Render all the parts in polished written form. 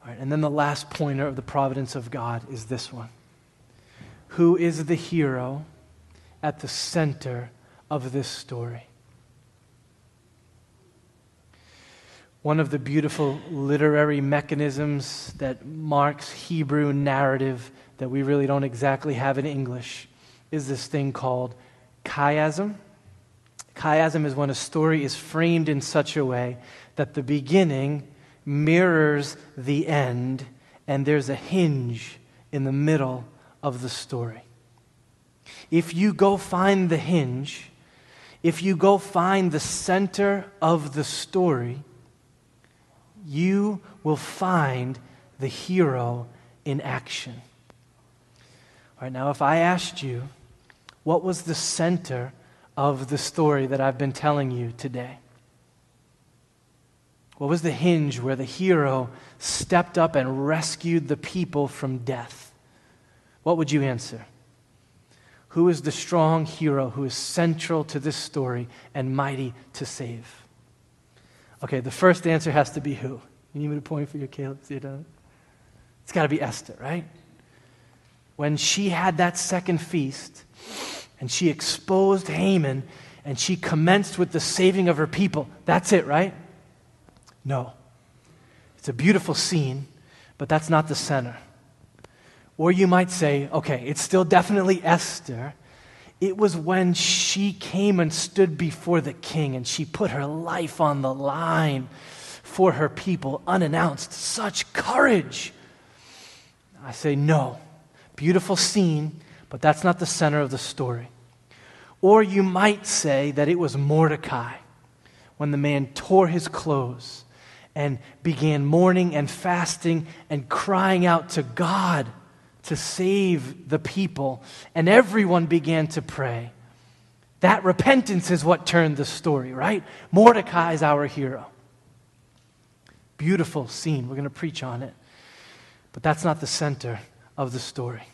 All right, and then the last pointer of the providence of God is this one. Who is the hero at the center of this story? One of the beautiful literary mechanisms that marks Hebrew narrative that we really don't exactly have in English is this thing called chiasm. Chiasm is when a story is framed in such a way that the beginning mirrors the end and there's a hinge in the middle of the story. If you go find the hinge, if you go find the center of the story, you will find the hero in action. All right, now if I asked you, what was the center of the story that I've been telling you today? What was the hinge where the hero stepped up and rescued the people from death? What would you answer? Who is the strong hero who is central to this story and mighty to save? Okay, the first answer has to be who? You need me to point for you, Caleb? See it down? It's got to be Esther, right? When she had that second feast and she exposed Haman and she commenced with the saving of her people, that's it, right? No. It's a beautiful scene, but that's not the center. Or you might say, okay, it's still definitely Esther. It was when she came and stood before the king and she put her life on the line for her people, unannounced. Such courage. I say no. Beautiful scene, but that's not the center of the story. Or you might say that it was Mordecai when the man tore his clothes and began mourning and fasting and crying out to God to save the people, and everyone began to pray. That repentance is what turned the story, right? Mordecai is our hero. Beautiful scene. We're going to preach on it. But that's not the center of the story.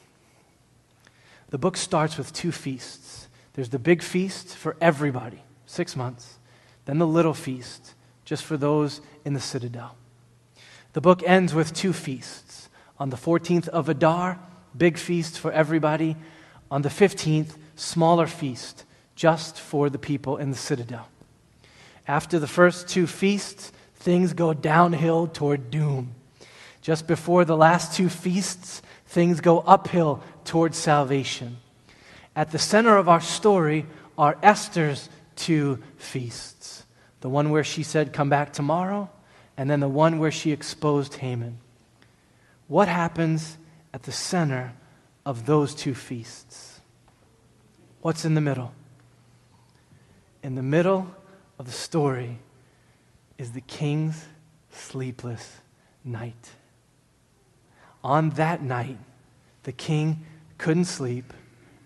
The book starts with two feasts. There's the big feast for everybody, 6 months. Then the little feast, just for those in the citadel. The book ends with two feasts. On the 14th of Adar, big feast for everybody. On the 15th, smaller feast, just for the people in the citadel. After the first two feasts, things go downhill toward doom. Just before the last two feasts, things go uphill toward salvation. At the center of our story are Esther's two feasts. The one where she said, "Come back tomorrow," and then the one where she exposed Haman. What happens at the center of those two feasts? What's in the middle? In the middle of the story is the king's sleepless night. On that night, the king couldn't sleep,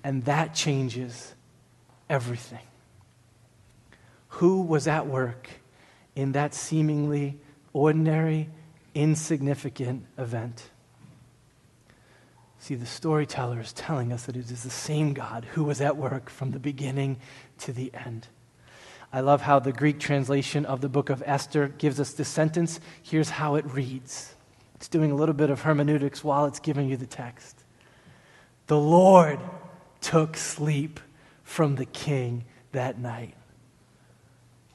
and that changes everything. Who was at work in that seemingly ordinary, insignificant event? See, the storyteller is telling us that it is the same God who was at work from the beginning to the end. I love how the Greek translation of the book of Esther gives us this sentence. Here's how it reads. It's doing a little bit of hermeneutics while it's giving you the text. The Lord took sleep from the king that night.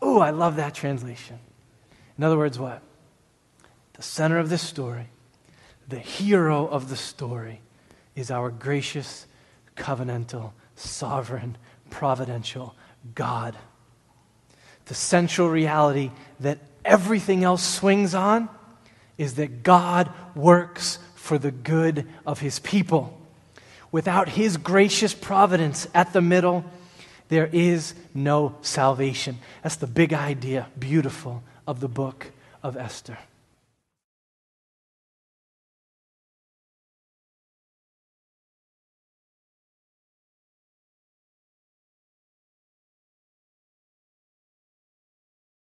Oh, I love that translation. In other words, what? The center of this story, the hero of the story, is our gracious, covenantal, sovereign, providential God. The central reality that everything else swings on is that God works for the good of his people. Without his gracious providence at the middle, there is no salvation. That's the big idea, beautiful, of the book of Esther.